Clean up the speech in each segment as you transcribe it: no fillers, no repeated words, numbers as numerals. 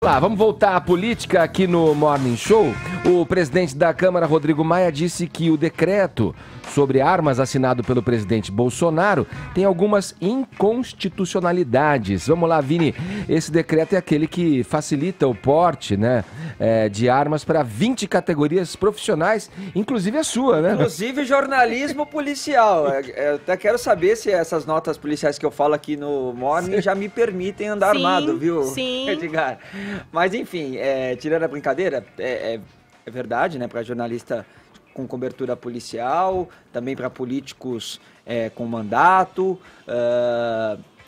lá, vamos voltar à política aqui no Morning Show. O presidente da Câmara, Rodrigo Maia, disse que o decreto sobre armas assinado pelo presidente Bolsonaro tem algumas inconstitucionalidades. Vamos lá, Vini. Esse decreto é aquele que facilita o porte, né, de armas para 20 categorias profissionais, inclusive a sua, né? Inclusive jornalismo policial. Eu até quero saber se essas notas policiais que eu falo aqui no Morning já me permitem andar armado, viu, Edgar? Mas enfim, tirando a brincadeira, é verdade, né, para jornalista com cobertura policial, também para políticos com mandato,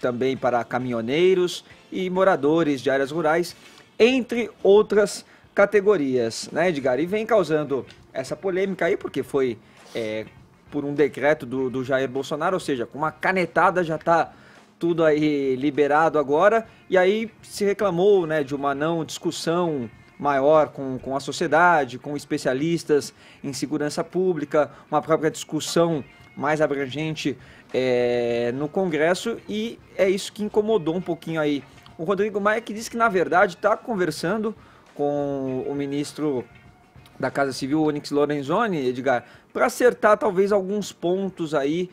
também para caminhoneiros e moradores de áreas rurais, entre outras categorias, né, Edgar? E vem causando essa polêmica aí, porque foi por um decreto do Jair Bolsonaro, ou seja, com uma canetada já está tudo aí liberado agora, e aí se reclamou, né, de uma não discussão maior com a sociedade, com especialistas em segurança pública, uma própria discussão mais abrangente no Congresso, e é isso que incomodou um pouquinho aí o Rodrigo Maia, que disse que na verdade está conversando com o ministro da Casa Civil, Onyx Lorenzoni, Edgar, para acertar talvez alguns pontos aí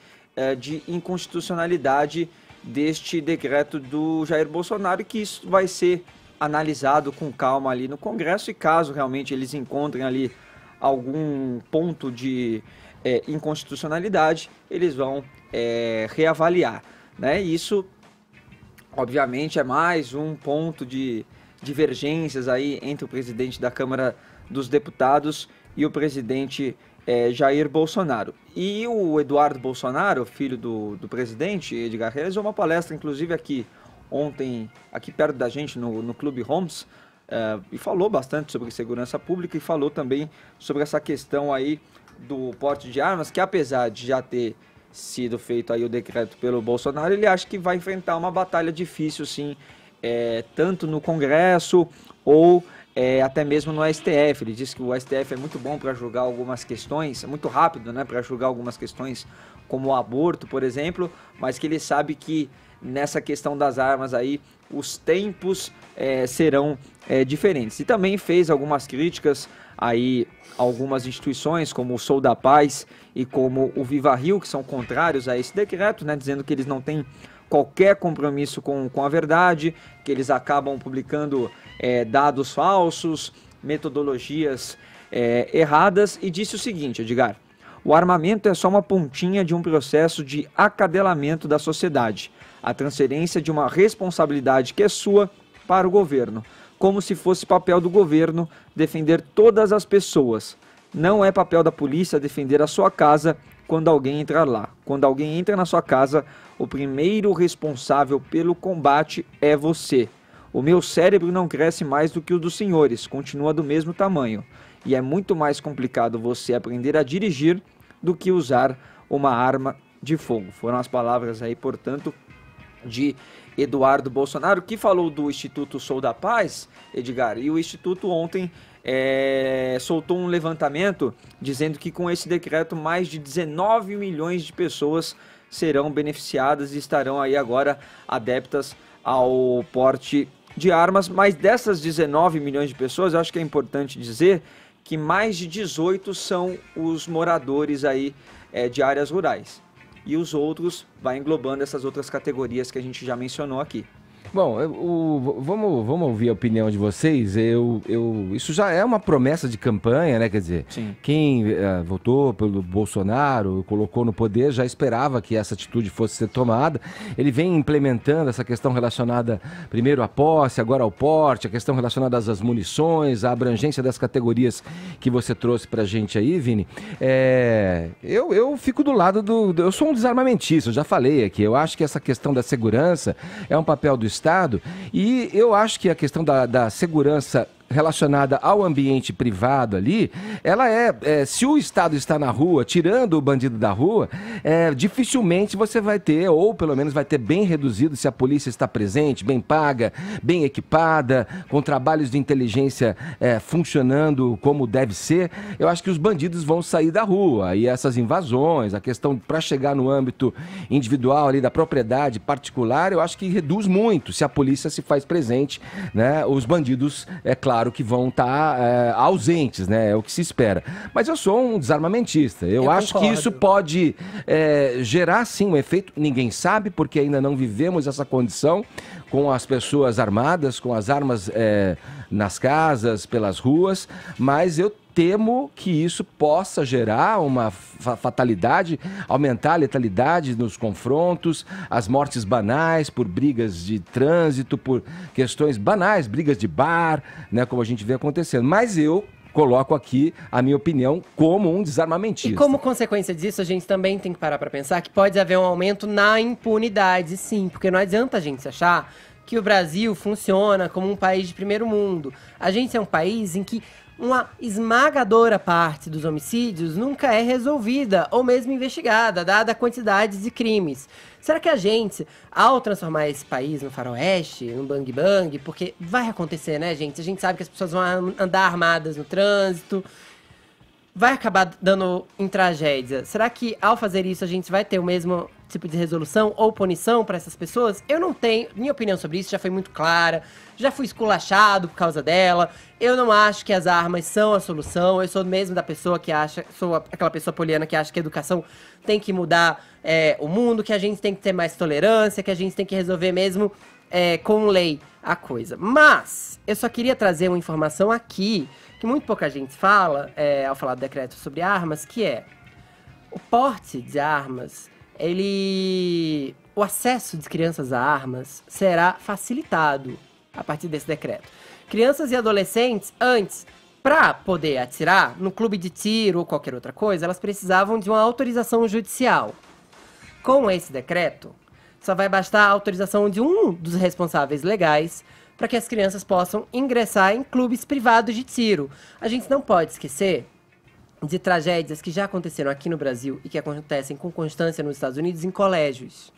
de inconstitucionalidade deste decreto do Jair Bolsonaro, e que isso vai ser analisado com calma ali no Congresso, e caso realmente eles encontrem ali algum ponto de inconstitucionalidade, eles vão reavaliar, né? Isso, obviamente, é mais um ponto de divergências aí entre o presidente da Câmara dos Deputados e o presidente Jair Bolsonaro. E o Eduardo Bolsonaro, filho do presidente, Edgar, realizou uma palestra, inclusive aqui ontem, aqui perto da gente, no Clube Homes, e falou bastante sobre segurança pública, e falou também sobre essa questão aí do porte de armas, que apesar de já ter sido feito aí o decreto pelo Bolsonaro, ele acha que vai enfrentar uma batalha difícil, sim, tanto no Congresso ou até mesmo no STF. Ele disse que o STF é muito bom para julgar algumas questões, é muito rápido, né, para julgar algumas questões como o aborto, por exemplo, mas que ele sabe que nessa questão das armas aí, os tempos serão diferentes. E também fez algumas críticas aí a algumas instituições, como o Sou da Paz e como o Viva Rio, que são contrários a esse decreto, né, dizendo que eles não têm qualquer compromisso com a verdade, que eles acabam publicando dados falsos, metodologias erradas, e disse o seguinte, Edgar: o armamento é só uma pontinha de um processo de acadelamento da sociedade, a transferência de uma responsabilidade que é sua para o governo, como se fosse papel do governo defender todas as pessoas. Não é papel da polícia defender a sua casa quando alguém entrar lá. Quando alguém entra na sua casa, o primeiro responsável pelo combate é você. O meu cérebro não cresce mais do que o dos senhores, continua do mesmo tamanho. E é muito mais complicado você aprender a dirigir do que usar uma arma de fogo. Foram as palavras aí, portanto, de Eduardo Bolsonaro, que falou do Instituto Sou da Paz, Edgar, e o Instituto ontem soltou um levantamento dizendo que com esse decreto mais de 19 milhões de pessoas serão beneficiadas e estarão aí agora adeptas ao porte de armas. Mas dessas 19 milhões de pessoas, eu acho que é importante dizer que mais de 18 são os moradores aí de áreas rurais. E os outros vai englobando essas outras categorias que a gente já mencionou aqui. Bom, vamos ouvir a opinião de vocês. Isso já é uma promessa de campanha, né? Quer dizer, sim, quem votou pelo Bolsonaro, colocou no poder, já esperava que essa atitude fosse ser tomada. Ele vem implementando essa questão relacionada primeiro à posse, agora ao porte, a questão relacionada às munições, a abrangência das categorias que você trouxe pra gente aí, Vini. Eu fico do lado eu sou um desarmamentista, eu já falei aqui. Eu acho que essa questão da segurança é um papel do Estado, e eu acho que a questão da segurança relacionada ao ambiente privado ali, ela se o Estado está na rua, tirando o bandido da rua, dificilmente você vai ter, ou pelo menos vai ter bem reduzido se a polícia está presente, bem paga, bem equipada, com trabalhos de inteligência funcionando como deve ser. Eu acho que os bandidos vão sair da rua, e essas invasões, a questão para chegar no âmbito individual ali da propriedade particular, eu acho que reduz muito se a polícia se faz presente, né? Os bandidos, é claro que vão estar ausentes, né? É o que se espera. Mas eu sou um desarmamentista. Eu acho que isso pode gerar, sim, um efeito. Ninguém sabe, porque ainda não vivemos essa condição com as pessoas armadas, com as armas nas casas, pelas ruas, mas eu temo que isso possa gerar uma fatalidade, aumentar a letalidade nos confrontos, as mortes banais por brigas de trânsito, por questões banais, brigas de bar, né, como a gente vê acontecendo. Mas eu coloco aqui a minha opinião como um desarmamentista. E como consequência disso, a gente também tem que parar para pensar que pode haver um aumento na impunidade, sim, porque não adianta a gente achar que o Brasil funciona como um país de primeiro mundo. A gente é um país em que uma esmagadora parte dos homicídios nunca é resolvida ou mesmo investigada, dada a quantidade de crimes. Será que a gente, ao transformar esse país no faroeste, no bang bang, porque vai acontecer, né, gente? A gente sabe que as pessoas vão andar armadas no trânsito, vai acabar dando em tragédia. Será que ao fazer isso a gente vai ter o mesmo tipo de resolução ou punição para essas pessoas? Eu não tenho, minha opinião sobre isso já foi muito clara, já fui esculachado por causa dela. Eu não acho que as armas são a solução. Eu sou mesmo da pessoa que acha, sou aquela pessoa poliana que acha que a educação tem que mudar o mundo, que a gente tem que ter mais tolerância, que a gente tem que resolver mesmo com lei a coisa. Mas eu só queria trazer uma informação aqui que muito pouca gente fala ao falar do decreto sobre armas, que é o porte de armas. O acesso de crianças a armas será facilitado a partir desse decreto. Crianças e adolescentes, antes, para poder atirar no clube de tiro ou qualquer outra coisa, elas precisavam de uma autorização judicial. Com esse decreto, só vai bastar a autorização de um dos responsáveis legais para que as crianças possam ingressar em clubes privados de tiro. A gente não pode esquecer de tragédias que já aconteceram aqui no Brasil e que acontecem com constância nos Estados Unidos em colégios.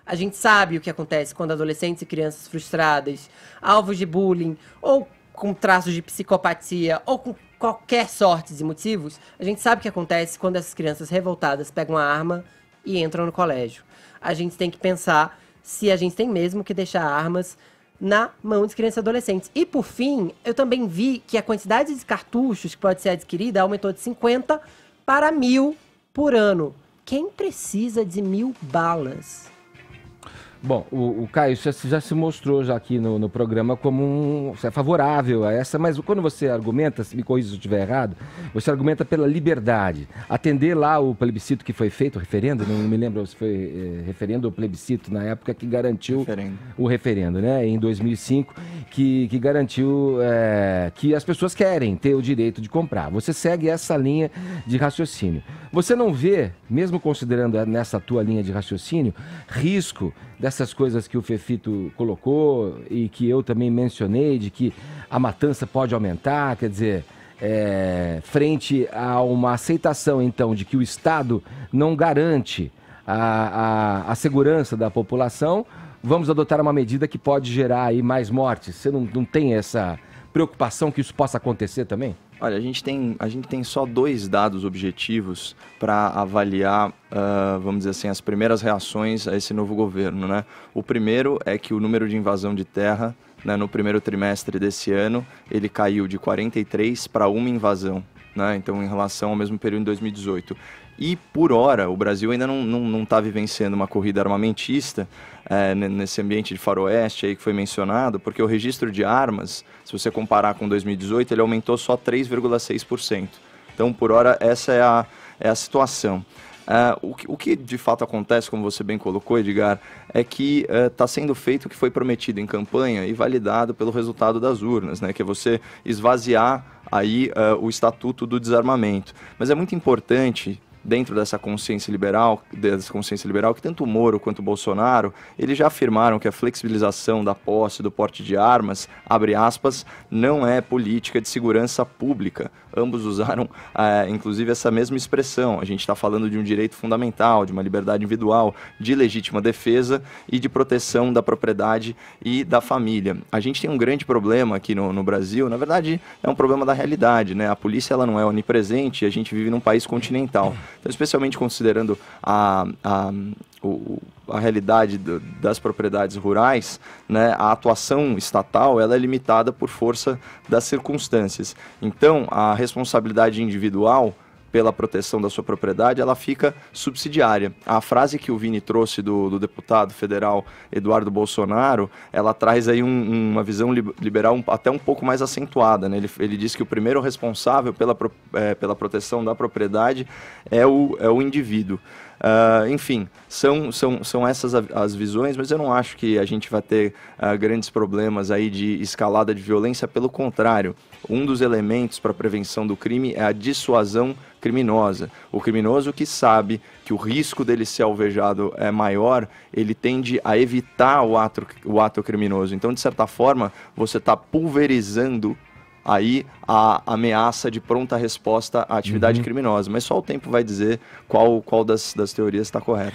A gente sabe o que acontece quando adolescentes e crianças frustradas, alvos de bullying, ou com traços de psicopatia, ou com qualquer sorte de motivos, a gente sabe o que acontece quando essas crianças revoltadas pegam a arma e entram no colégio. A gente tem que pensar se a gente tem mesmo que deixar armas na mão de crianças e adolescentes. E, por fim, eu também vi que a quantidade de cartuchos que pode ser adquirida aumentou de 50 para 1.000 por ano. Quem precisa de 1.000 balas? Bom, o Caio já se mostrou já aqui no programa como favorável a essa, mas quando você argumenta, se me corrija se eu estiver errado, você argumenta pela liberdade. Atender lá o plebiscito que foi feito, o referendo, não me lembro se foi referendo ou plebiscito na época que garantiu o referendo, né, em 2005, que garantiu que as pessoas querem ter o direito de comprar. Você segue essa linha de raciocínio. Você não vê, mesmo considerando nessa tua linha de raciocínio, risco dessas coisas que o Fefito colocou e que eu também mencionei, de que a matança pode aumentar, quer dizer, frente a uma aceitação, então, de que o Estado não garante a segurança da população, vamos adotar uma medida que pode gerar aí mais mortes. Você não tem essa preocupação que isso possa acontecer também? Olha, a gente tem só 2 dados objetivos para avaliar, vamos dizer assim, as primeiras reações a esse novo governo, né? O primeiro é que o número de invasão de terra, né, no primeiro trimestre desse ano, ele caiu de 43 para 1 invasão, né? Então, em relação ao mesmo período em 2018. E, por hora, o Brasil ainda não está vivenciando uma corrida armamentista nesse ambiente de faroeste aí que foi mencionado, porque o registro de armas, se você comparar com 2018, ele aumentou só 3,6%. Então, por hora, essa é a situação. O que de fato acontece, como você bem colocou, Edgar, é que está sendo feito o que foi prometido em campanha e validado pelo resultado das urnas, né, que é você esvaziar aí o Estatuto do Desarmamento. Mas é muito importante dentro dessa consciência liberal que tanto o Moro quanto o Bolsonaro, eles já afirmaram que a flexibilização da posse, do porte de armas, abre aspas, não é política de segurança pública. Ambos usaram, inclusive, essa mesma expressão. A gente está falando de um direito fundamental, de uma liberdade individual, de legítima defesa e de proteção da propriedade e da família. A gente tem um grande problema aqui no Brasil, na verdade, é um problema da realidade, né? A polícia ela não é onipresente e a gente vive num país continental. Então, especialmente considerando a realidade das propriedades rurais, né, a atuação estatal ela é limitada por força das circunstâncias. Então, a responsabilidade individual pela proteção da sua propriedade, ela fica subsidiária. A frase que o Vini trouxe do deputado federal Eduardo Bolsonaro, ela traz aí uma visão liberal até um pouco mais acentuada, né? Ele diz que o primeiro responsável pela proteção da propriedade é o indivíduo. Enfim, são essas as visões, mas eu não acho que a gente vai ter grandes problemas aí de escalada de violência, pelo contrário. Um dos elementos para a prevenção do crime é a dissuasão criminosa. O criminoso que sabe que o risco dele ser alvejado é maior, ele tende a evitar o ato criminoso. Então, de certa forma, você está pulverizando aí a ameaça de pronta resposta à atividade criminosa. Mas só o tempo vai dizer qual das teorias está correta.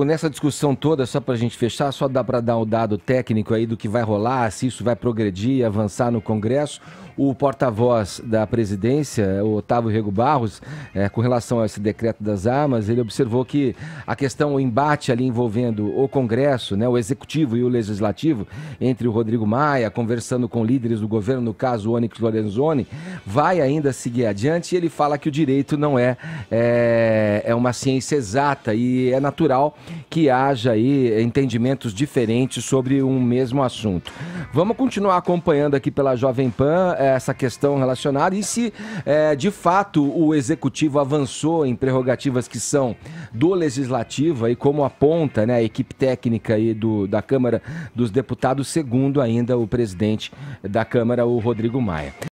Nessa discussão toda, só para a gente fechar, só dá para dar o dado técnico aí do que vai rolar, se isso vai progredir, avançar no Congresso. O porta-voz da presidência, o Otávio Rego Barros, com relação a esse decreto das armas, ele observou que a questão, o embate ali envolvendo o Congresso, né, o Executivo e o Legislativo, entre o Rodrigo Maia, conversando com líderes do governo, no caso o Onyx Lorenzoni, vai ainda seguir adiante, e ele fala que o direito não é uma ciência exata e é natural que haja aí entendimentos diferentes sobre um mesmo assunto. Vamos continuar acompanhando aqui pela Jovem Pan essa questão relacionada e se de fato o Executivo avançou em prerrogativas que são do Legislativo, aí como aponta, né, a equipe técnica aí da Câmara dos Deputados, segundo ainda o presidente da Câmara, o Rodrigo Maia.